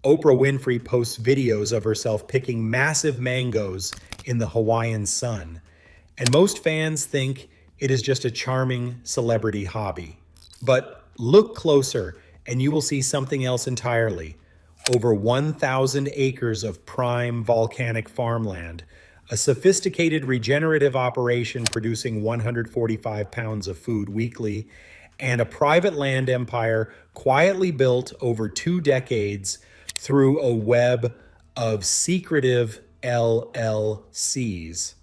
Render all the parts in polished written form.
Oprah Winfrey posts videos of herself picking massive mangoes in the Hawaiian sun, and most fans think it is just a charming celebrity hobby. But look closer, and you will see something else entirely. Over 1,000 acres of prime volcanic farmland, a sophisticated regenerative operation producing 145 pounds of food weekly, and a private land empire quietly built over 2 decades through a web of secretive LLCs.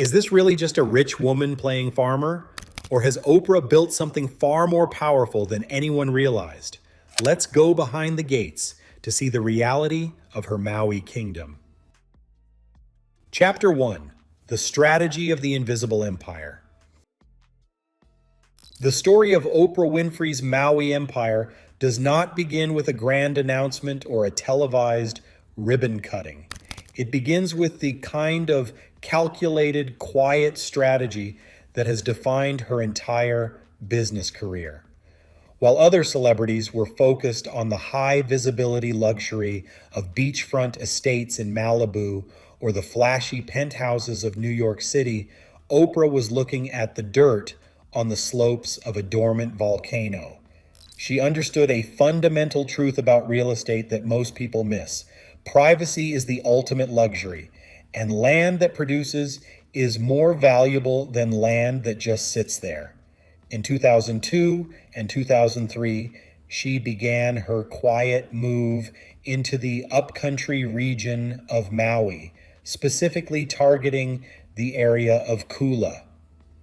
Is this really just a rich woman playing farmer? Or has Oprah built something far more powerful than anyone realized? Let's go behind the gates to see the reality of her Maui kingdom. Chapter 1: The Strategy of the Invisible Empire. The story of Oprah Winfrey's Maui empire does not begin with a grand announcement or a televised ribbon cutting. It begins with the kind of calculated, quiet strategy that has defined her entire business career. While other celebrities were focused on the high visibility luxury of beachfront estates in Malibu or the flashy penthouses of New York City, Oprah was looking at the dirt on the slopes of a dormant volcano. She understood a fundamental truth about real estate that most people miss. Privacy is the ultimate luxury, and land that produces is more valuable than land that just sits there. In 2002 and 2003, she began her quiet move into the upcountry region of Maui, specifically targeting the area of Kula.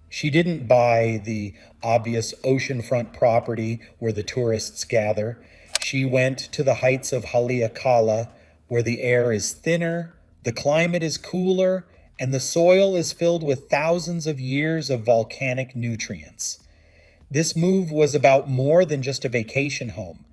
She didn't buy the obvious oceanfront property where the tourists gather. She went to the heights of Haleakala, where the air is thinner, the climate is cooler, and the soil is filled with thousands of years of volcanic nutrients. This move was about more than just a vacation home.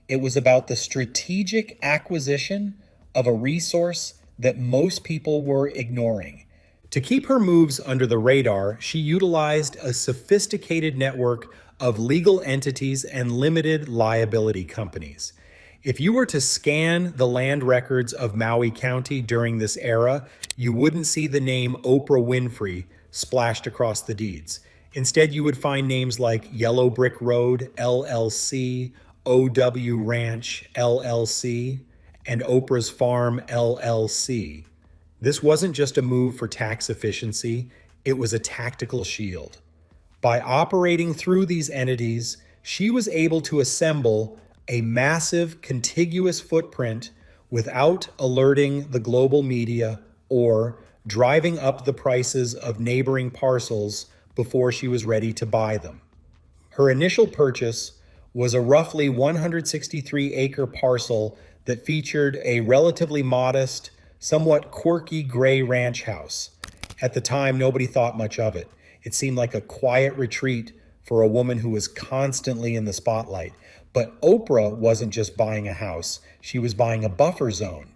It was about the strategic acquisition of a resource that most people were ignoring. To keep her moves under the radar, she utilized a sophisticated network of legal entities and limited liability companies. If you were to scan the land records of Maui County during this era, you wouldn't see the name Oprah Winfrey splashed across the deeds. Instead, you would find names like Yellow Brick Road, LLC, OW Ranch, LLC, and Oprah's Farm, LLC. This wasn't just a move for tax efficiency, it was a tactical shield. By operating through these entities, she was able to assemble a massive contiguous footprint without alerting the global media or driving up the prices of neighboring parcels before she was ready to buy them. Her initial purchase was a roughly 163-acre parcel that featured a relatively modest, somewhat quirky gray ranch house. At the time, nobody thought much of it. It seemed like a quiet retreat for a woman who was constantly in the spotlight. But Oprah wasn't just buying a house, she was buying a buffer zone.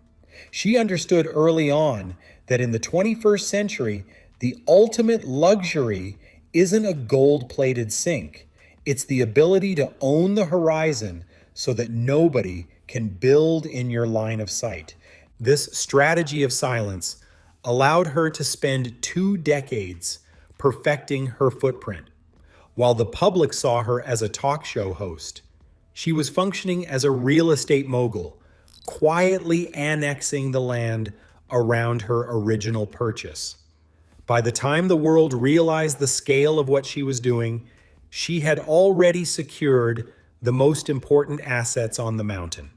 She understood early on that in the 21st century, the ultimate luxury isn't a gold-plated sink. It's the ability to own the horizon so that nobody can build in your line of sight. This strategy of silence allowed her to spend 2 decades perfecting her footprint. While the public saw her as a talk show host, she was functioning as a real estate mogul, quietly annexing the land around her original purchase. By the time the world realized the scale of what she was doing, she had already secured the most important assets on the mountain.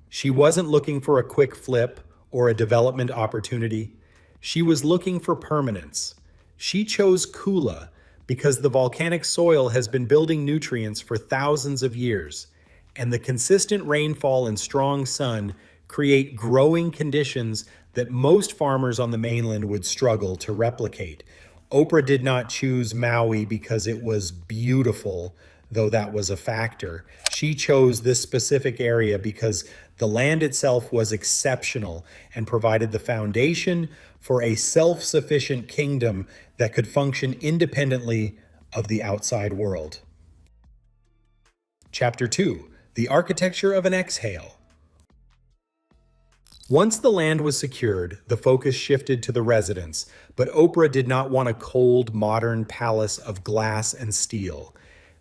She wasn't looking for a quick flip or a development opportunity. She was looking for permanence. She chose Kula because the volcanic soil has been building nutrients for thousands of years, and the consistent rainfall and strong sun create growing conditions that most farmers on the mainland would struggle to replicate. Oprah did not choose Maui because it was beautiful, though that was a factor. She chose this specific area because the land itself was exceptional and provided the foundation for a self-sufficient kingdom that could function independently of the outside world. Chapter 2: The Architecture of an Exhale. Once the land was secured, the focus shifted to the residence, but Oprah did not want a cold, modern palace of glass and steel.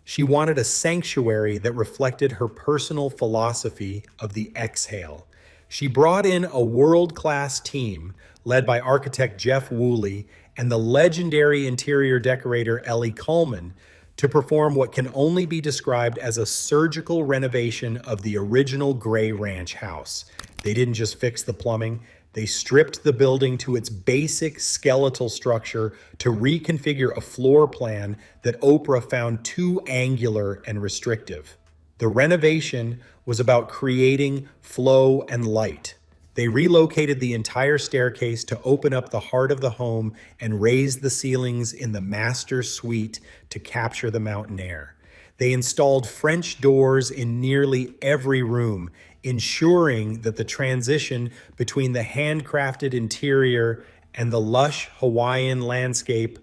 She wanted a sanctuary that reflected her personal philosophy of the exhale. She brought in a world-class team led by architect Jeff Woolley and the legendary interior decorator Ellie Coleman to perform what can only be described as a surgical renovation of the original Gray Ranch house. They didn't just fix the plumbing, they stripped the building to its basic skeletal structure to reconfigure a floor plan that Oprah found too angular and restrictive. The renovation was about creating flow and light. They relocated the entire staircase to open up the heart of the home and raise the ceilings in the master suite to capture the mountain air. They installed French doors in nearly every room, ensuring that the transition between the handcrafted interior and the lush Hawaiian landscape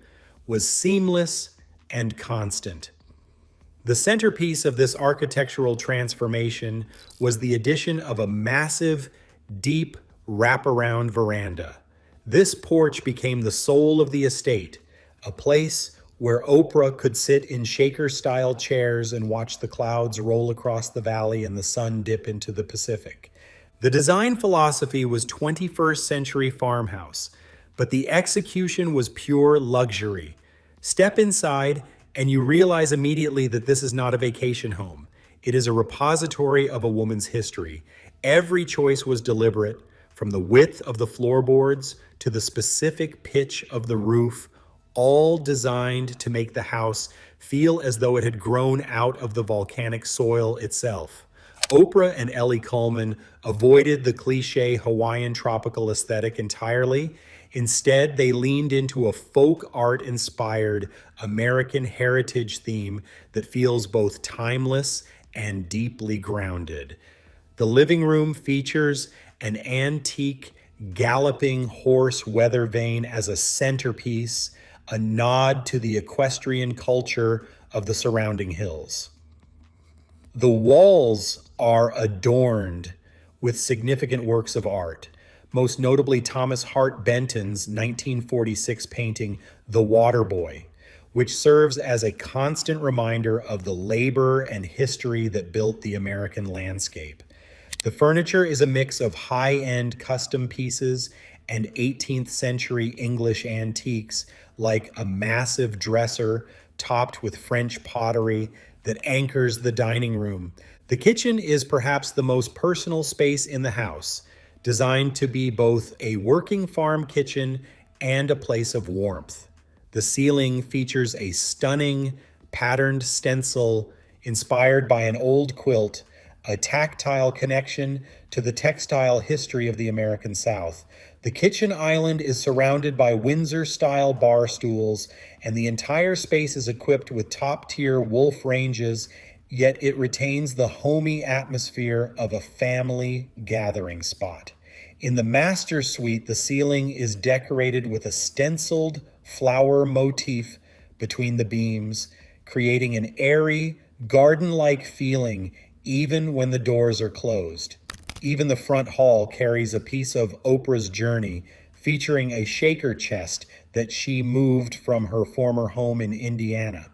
was seamless and constant. The centerpiece of this architectural transformation was the addition of a massive, deep wraparound veranda. This porch became the soul of the estate, a place where Oprah could sit in shaker-style chairs and watch the clouds roll across the valley and the sun dip into the Pacific. The design philosophy was 21st century farmhouse, but the execution was pure luxury. Step inside and you realize immediately that this is not a vacation home. It is a repository of a woman's history. Every choice was deliberate, from the width of the floorboards to the specific pitch of the roof, all designed to make the house feel as though it had grown out of the volcanic soil itself. Oprah and Ellie Coleman avoided the cliche Hawaiian tropical aesthetic entirely. Instead, they leaned into a folk art-inspired American heritage theme that feels both timeless and deeply grounded. The living room features an antique galloping horse weather vane as a centerpiece, a nod to the equestrian culture of the surrounding hills. The walls are adorned with significant works of art, most notably Thomas Hart Benton's 1946 painting, The Water Boy, which serves as a constant reminder of the labor and history that built the American landscape. The furniture is a mix of high-end custom pieces and 18th century English antiques, like a massive dresser topped with French pottery that anchors the dining room. The kitchen is perhaps the most personal space in the house, designed to be both a working farm kitchen and a place of warmth. The ceiling features a stunning, patterned stencil inspired by an old quilt, a tactile connection to the textile history of the American South. The kitchen island is surrounded by Windsor-style bar stools, and the entire space is equipped with top-tier wolf ranges, yet it retains the homey atmosphere of a family gathering spot. In the master suite, the ceiling is decorated with a stenciled flower motif between the beams, creating an airy, garden-like feeling even when the doors are closed. Even the front hall carries a piece of Oprah's journey, featuring a shaker chest that she moved from her former home in Indiana.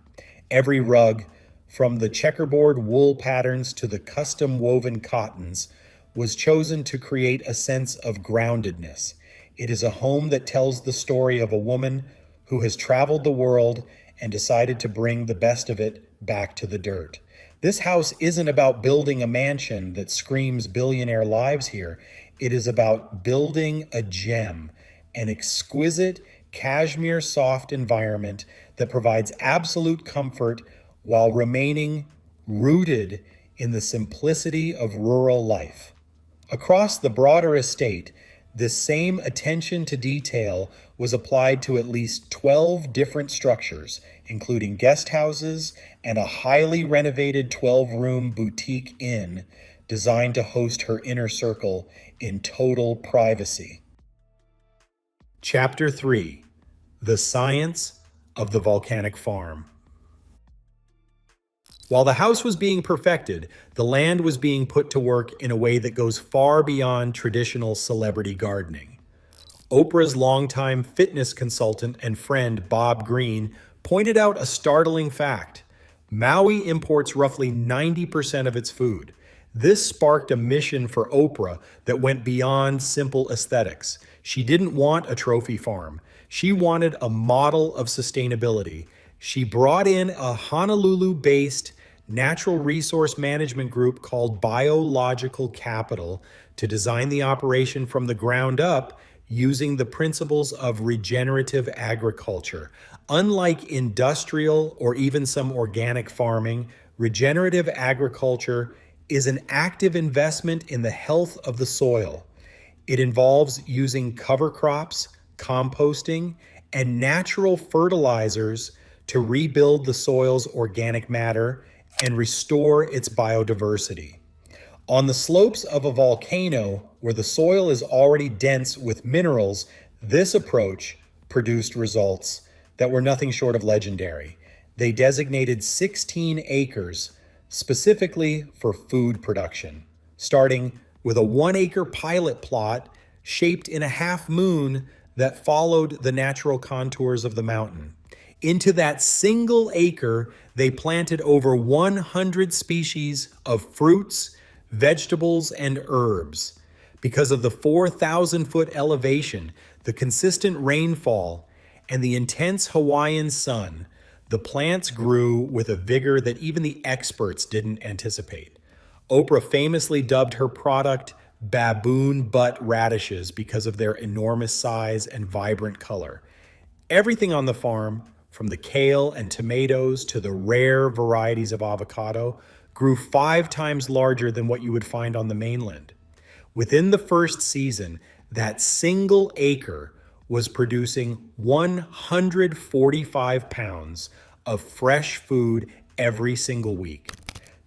Every rug, from the checkerboard wool patterns to the custom woven cottons, was chosen to create a sense of groundedness. It is a home that tells the story of a woman who has traveled the world and decided to bring the best of it back to the dirt. This house isn't about building a mansion that screams billionaire lives here. It is about building a gem, an exquisite, cashmere soft environment that provides absolute comfort while remaining rooted in the simplicity of rural life. Across the broader estate, this same attention to detail was applied to at least 12 different structures, including guest houses and a highly renovated 12-room boutique inn designed to host her inner circle in total privacy. Chapter 3: The Science of the Volcanic Farm. While the house was being perfected, the land was being put to work in a way that goes far beyond traditional celebrity gardening. Oprah's longtime fitness consultant and friend, Bob Greene, pointed out a startling fact. Maui imports roughly 90% of its food. This sparked a mission for Oprah that went beyond simple aesthetics. She didn't want a trophy farm. She wanted a model of sustainability. She brought in a Honolulu-based natural resource management group called Biological Capital to design the operation from the ground up using the principles of regenerative agriculture. Unlike industrial or even some organic farming, regenerative agriculture is an active investment in the health of the soil. It involves using cover crops, composting, and natural fertilizers to rebuild the soil's organic matter and restore its biodiversity. On the slopes of a volcano, where the soil is already dense with minerals, this approach produced results that were nothing short of legendary. They designated 16 acres specifically for food production, starting with a 1-acre pilot plot shaped in a half moon that followed the natural contours of the mountain. Into that single acre, they planted over 100 species of fruits, vegetables, and herbs. Because of the 4,000-foot elevation, the consistent rainfall, and the intense Hawaiian sun, the plants grew with a vigor that even the experts didn't anticipate. Oprah famously dubbed her product baboon butt radishes because of their enormous size and vibrant color. Everything on the farm, from the kale and tomatoes to the rare varieties of avocado, grew 5 times larger than what you would find on the mainland. Within the first season, that single acre was producing 145 pounds of fresh food every single week.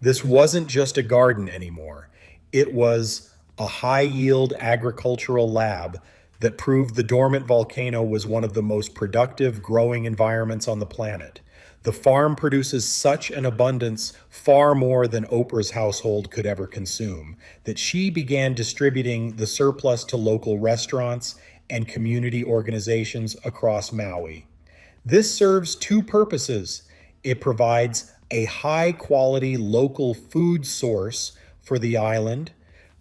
This wasn't just a garden anymore. It was a high-yield agricultural lab that proved the dormant volcano was one of the most productive growing environments on the planet. The farm produces such an abundance, far more than Oprah's household could ever consume, that she began distributing the surplus to local restaurants and community organizations across Maui. This serves 2 purposes. It provides a high-quality local food source for the island,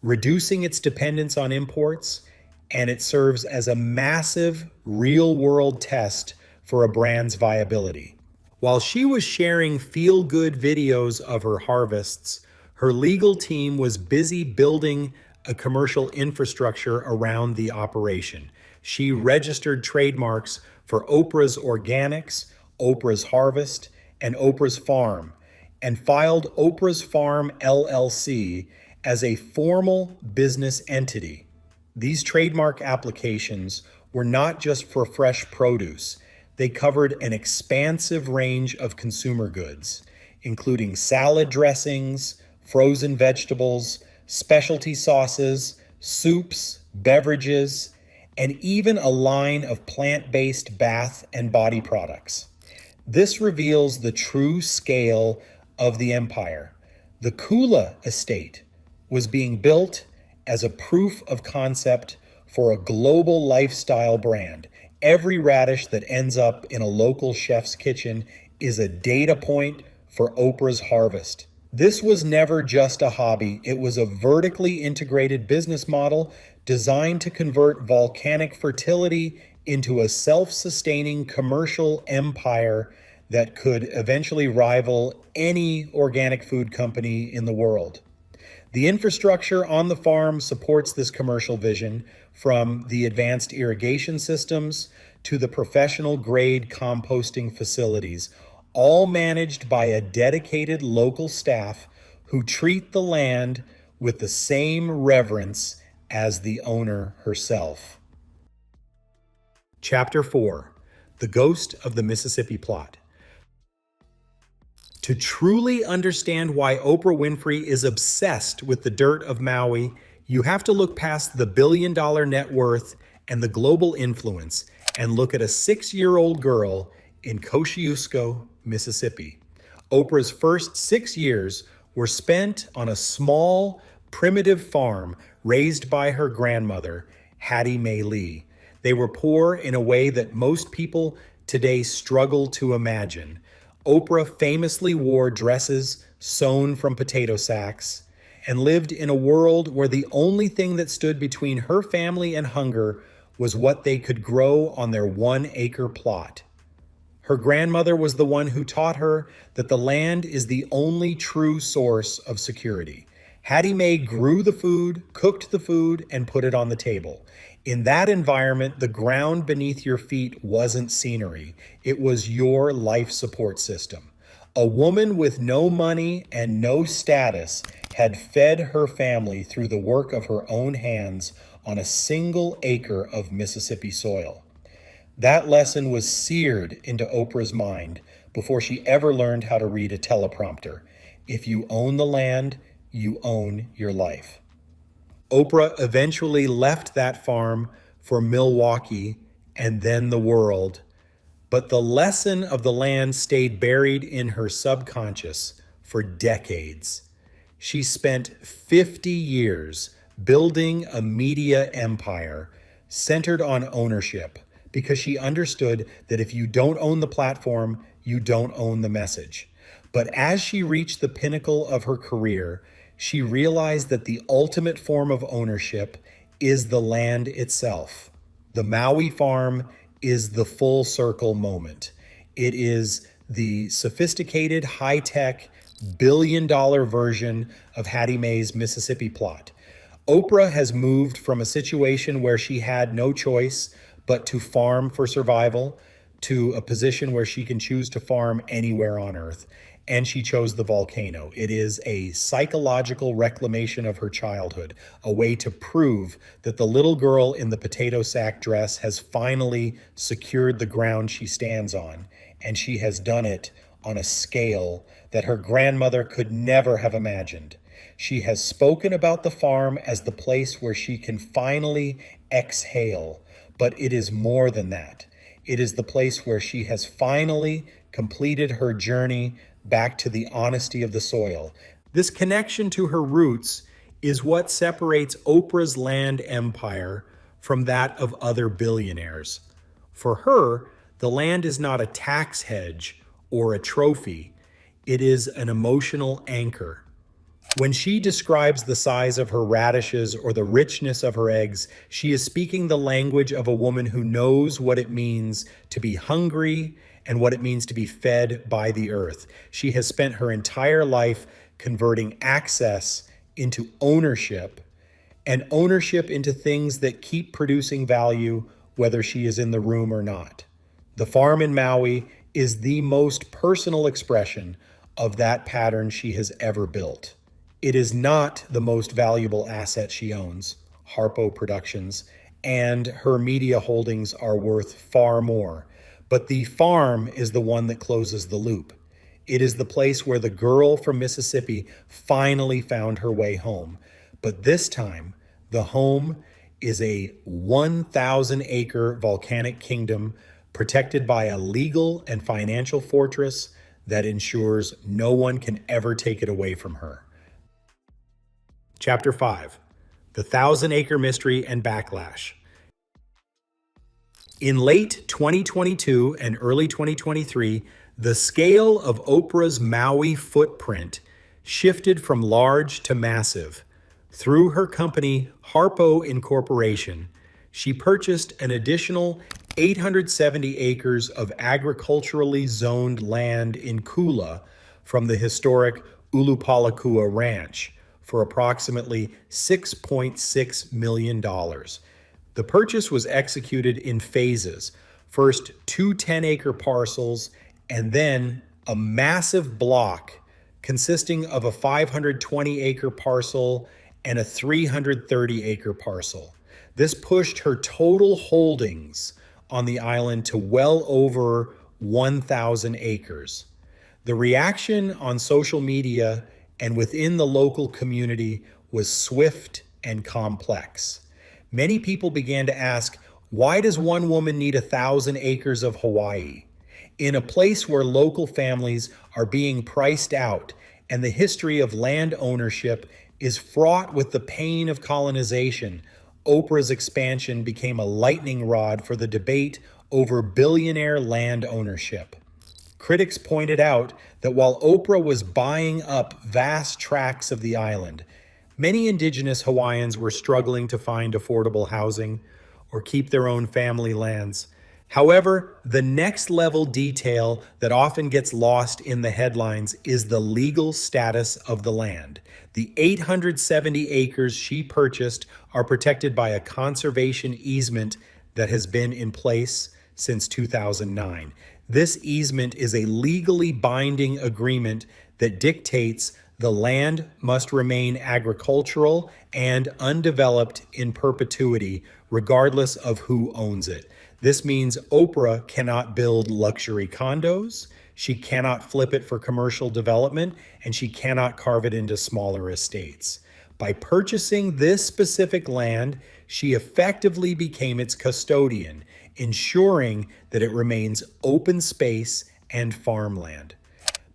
reducing its dependence on imports, and it serves as a massive real-world test for a brand's viability. While she was sharing feel-good videos of her harvests, her legal team was busy building a commercial infrastructure around the operation. She registered trademarks for Oprah's Organics, Oprah's Harvest, and Oprah's Farm, and filed Oprah's Farm LLC as a formal business entity. These trademark applications were not just for fresh produce. They covered an expansive range of consumer goods, including salad dressings, frozen vegetables, specialty sauces, soups, beverages, and even a line of plant-based bath and body products. This reveals the true scale of the empire. The Kula estate was being built as a proof of concept for a global lifestyle brand. Every radish that ends up in a local chef's kitchen is a data point for Oprah's Harvest. This was never just a hobby. It was a vertically integrated business model designed to convert volcanic fertility into a self-sustaining commercial empire that could eventually rival any organic food company in the world. The infrastructure on the farm supports this commercial vision, from the advanced irrigation systems to the professional-grade composting facilities, all managed by a dedicated local staff who treat the land with the same reverence as the owner herself. Chapter 4: The Ghost of the Mississippi Plot. To truly understand why Oprah Winfrey is obsessed with the dirt of Maui, you have to look past the billion-dollar net worth and the global influence and look at a 6-year-old girl in Kosciuszko, Mississippi. Oprah's first 6 years were spent on a small, primitive farm raised by her grandmother, Hattie Mae Lee. They were poor in a way that most people today struggle to imagine. Oprah famously wore dresses sewn from potato sacks and lived in a world where the only thing that stood between her family and hunger was what they could grow on their 1-acre plot. Her grandmother was the one who taught her that the land is the only true source of security. Hattie Mae grew the food, cooked the food, and put it on the table. In that environment, the ground beneath your feet wasn't scenery. It was your life support system. A woman with no money and no status had fed her family through the work of her own hands on a single acre of Mississippi soil. That lesson was seared into Oprah's mind before she ever learned how to read a teleprompter. If you own the land, you own your life. Oprah eventually left that farm for Milwaukee and then the world, but the lesson of the land stayed buried in her subconscious for decades. She spent 50 years building a media empire centered on ownership because she understood that if you don't own the platform, you don't own the message. But as she reached the pinnacle of her career, she realized that the ultimate form of ownership is the land itself. The Maui farm is the full circle moment. It is the sophisticated, high-tech, billion-dollar version of Hattie Mae's Mississippi plot. Oprah has moved from a situation where she had no choice but to farm for survival to a position where she can choose to farm anywhere on earth. And she chose the volcano. It is a psychological reclamation of her childhood, a way to prove that the little girl in the potato sack dress has finally secured the ground she stands on. And she has done it on a scale that her grandmother could never have imagined. She has spoken about the farm as the place where she can finally exhale, but it is more than that. It is the place where she has finally completed her journey back to the honesty of the soil. This connection to her roots is what separates Oprah's land empire from that of other billionaires. For her, the land is not a tax hedge or a trophy. It is an emotional anchor. When she describes the size of her radishes or the richness of her eggs, she is speaking the language of a woman who knows what it means to be hungry and what it means to be fed by the earth. She has spent her entire life converting access into ownership and ownership into things that keep producing value, whether she is in the room or not. The farm in Maui is the most personal expression of that pattern she has ever built. It is not the most valuable asset she owns, Harpo Productions, and her media holdings are worth far more. But the farm is the one that closes the loop. It is the place where the girl from Mississippi finally found her way home. But this time, the home is a 1,000-acre volcanic kingdom protected by a legal and financial fortress that ensures no one can ever take it away from her. Chapter 5, The 1,000-Acre Mystery and Backlash. In late 2022 and early 2023, the scale of Oprah's Maui footprint shifted from large to massive. Through her company, Harpo Incorporation, she purchased an additional 870 acres of agriculturally zoned land in Kula from the historic Ulupalakua Ranch for approximately $6.6 million. The purchase was executed in phases. First, 2 10-acre parcels, and then a massive block consisting of a 520-acre parcel and a 330-acre parcel. This pushed her total holdings on the island to well over 1,000 acres. The reaction on social media and within the local community was swift and complex. Many people began to ask, why does one woman need 1,000 acres of Hawaii? In a place where local families are being priced out and the history of land ownership is fraught with the pain of colonization, Oprah's expansion became a lightning rod for the debate over billionaire land ownership. Critics pointed out that while Oprah was buying up vast tracts of the island, many indigenous Hawaiians were struggling to find affordable housing or keep their own family lands. However, the next level detail that often gets lost in the headlines is the legal status of the land. The 870 acres she purchased are protected by a conservation easement that has been in place since 2009. This easement is a legally binding agreement that dictates the land must remain agricultural and undeveloped in perpetuity, regardless of who owns it. This means Oprah cannot build luxury condos, she cannot flip it for commercial development, and she cannot carve it into smaller estates. By purchasing this specific land, she effectively became its custodian, ensuring that it remains open space and farmland.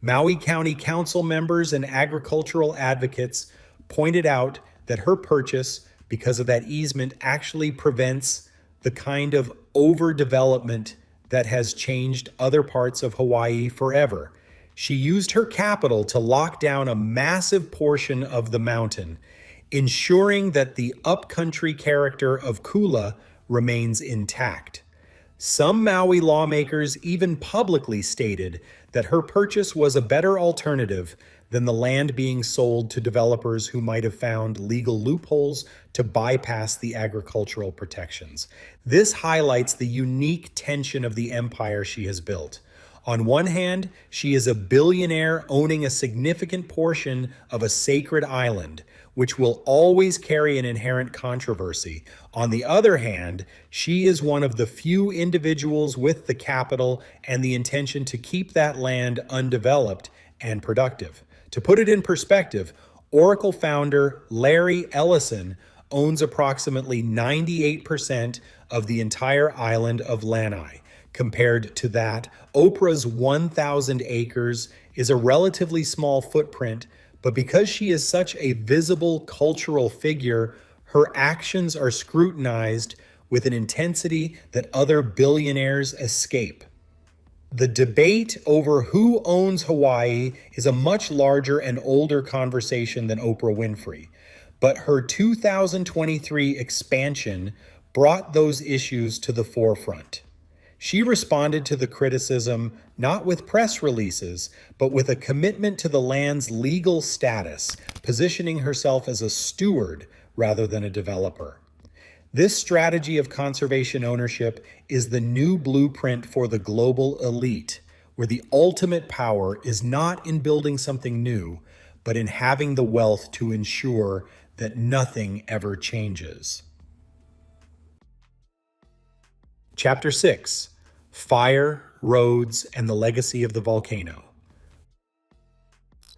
Maui County Council members and agricultural advocates pointed out that her purchase, because of that easement, actually prevents the kind of overdevelopment that has changed other parts of Hawaii forever. She used her capital to lock down a massive portion of the mountain, ensuring that the upcountry character of Kula remains intact. Some Maui lawmakers even publicly stated that her purchase was a better alternative than the land being sold to developers who might have found legal loopholes to bypass the agricultural protections. This highlights the unique tension of the empire she has built. On one hand, she is a billionaire owning a significant portion of a sacred island, which will always carry an inherent controversy. On the other hand, she is one of the few individuals with the capital and the intention to keep that land undeveloped and productive. To put it in perspective, Oracle founder Larry Ellison owns approximately 98% of the entire island of Lanai. Compared to that, Oprah's 1,000 acres is a relatively small footprint, but because she is such a visible cultural figure, her actions are scrutinized with an intensity that other billionaires escape. The debate over who owns Hawaii is a much larger and older conversation than Oprah Winfrey, but her 2023 expansion brought those issues to the forefront. She responded to the criticism not with press releases, but with a commitment to the land's legal status, positioning herself as a steward rather than a developer. This strategy of conservation ownership is the new blueprint for the global elite, where the ultimate power is not in building something new, but in having the wealth to ensure that nothing ever changes. Chapter 6: Fire, Roads, and the Legacy of the Volcano.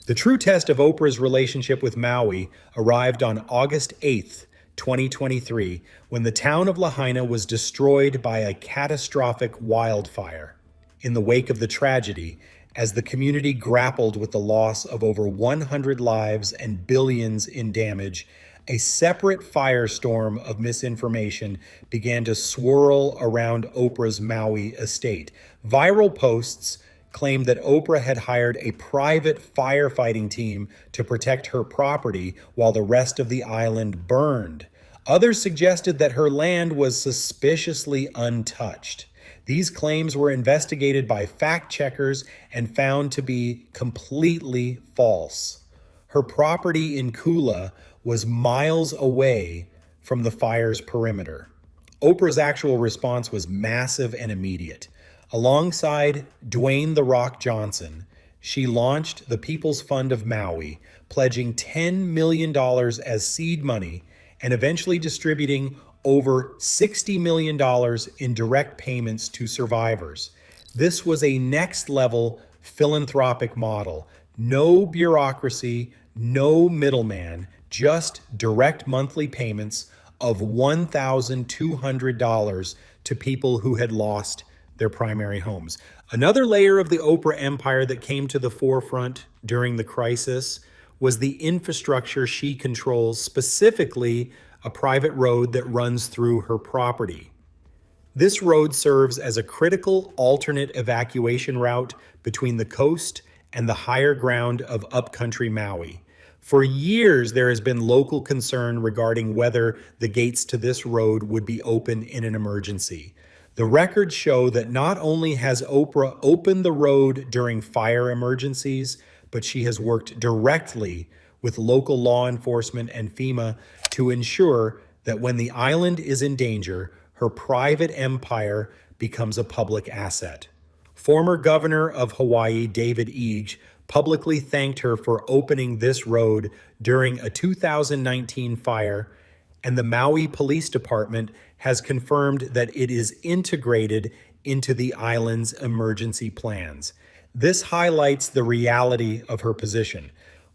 The true test of Oprah's relationship with Maui arrived on August 8th, 2023, when the town of Lahaina was destroyed by a catastrophic wildfire. In the wake of the tragedy, as the community grappled with the loss of over 100 lives and billions in damage, a separate firestorm of misinformation began to swirl around Oprah's Maui estate. Viral posts claimed that Oprah had hired a private firefighting team to protect her property while the rest of the island burned. Others suggested that her land was suspiciously untouched. These claims were investigated by fact checkers and found to be completely false. Her property in Kula was miles away from the fire's perimeter. Oprah's actual response was massive and immediate. Alongside Dwayne "The Rock" Johnson, she launched the People's Fund of Maui, pledging $10 million as seed money and eventually distributing over $60 million in direct payments to survivors. This was a next-level philanthropic model. No bureaucracy, no middleman, just direct monthly payments of $1,200 to people who had lost their primary homes. Another layer of the Oprah empire that came to the forefront during the crisis was the infrastructure she controls, specifically a private road that runs through her property. This road serves as a critical alternate evacuation route between the coast and the higher ground of upcountry Maui. For years, there has been local concern regarding whether the gates to this road would be open in an emergency. The records show that not only has Oprah opened the road during fire emergencies, but she has worked directly with local law enforcement and FEMA to ensure that when the island is in danger, her private empire becomes a public asset. Former Governor of Hawaii, David Ige, publicly thanked her for opening this road during a 2019 fire, and the Maui Police Department has confirmed that it is integrated into the island's emergency plans. This highlights the reality of her position.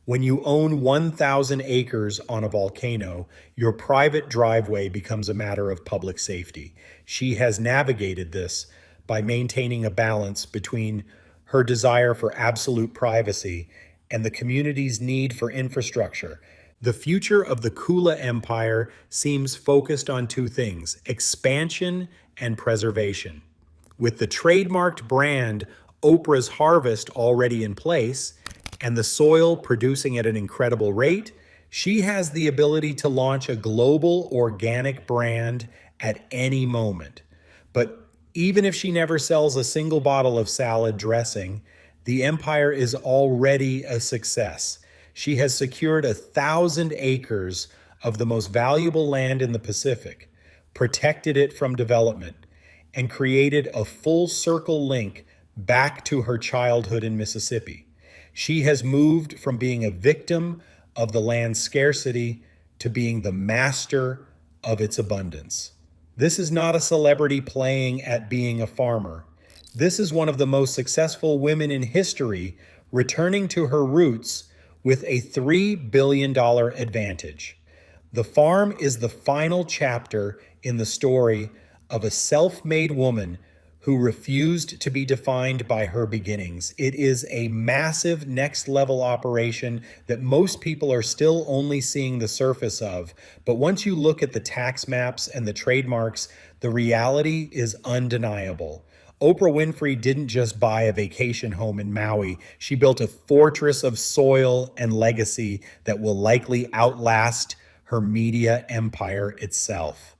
When you own 1,000 acres on a volcano, your private driveway becomes a matter of public safety. She has navigated this by maintaining a balance between her desire for absolute privacy and the community's need for infrastructure. The future of the Kula Empire seems focused on two things: expansion and preservation. With the trademarked brand Oprah's Harvest already in place and the soil producing at an incredible rate, she has the ability to launch a global organic brand at any moment. But even if she never sells a single bottle of salad dressing, the empire is already a success. She has secured 1,000 acres of the most valuable land in the Pacific, protected it from development, and created a full circle link back to her childhood in Mississippi. She has moved from being a victim of the land's scarcity to being the master of its abundance. This is not a celebrity playing at being a farmer. This is one of the most successful women in history returning to her roots with a $3 billion advantage. The farm is the final chapter in the story of a self-made woman who refused to be defined by her beginnings. It is a massive next-level operation that most people are still only seeing the surface of. But once you look at the tax maps and the trademarks, the reality is undeniable. Oprah Winfrey didn't just buy a vacation home in Maui. She built a fortress of soil and legacy that will likely outlast her media empire itself.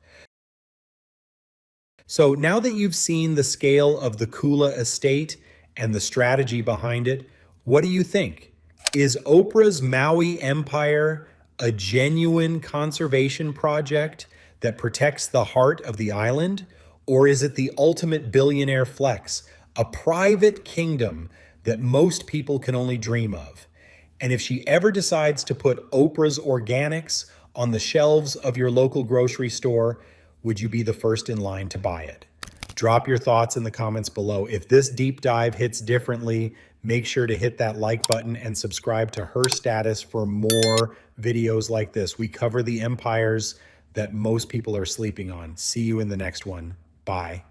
So now that you've seen the scale of the Kula estate and the strategy behind it, what do you think? Is Oprah's Maui empire a genuine conservation project that protects the heart of the island? Or is it the ultimate billionaire flex, a private kingdom that most people can only dream of? And if she ever decides to put Oprah's Organics on the shelves of your local grocery store, would you be the first in line to buy it? Drop your thoughts in the comments below. If this deep dive hits differently, make sure to hit that like button and subscribe to Her Status for more videos like this. We cover the empires that most people are sleeping on. See you in the next one. Bye.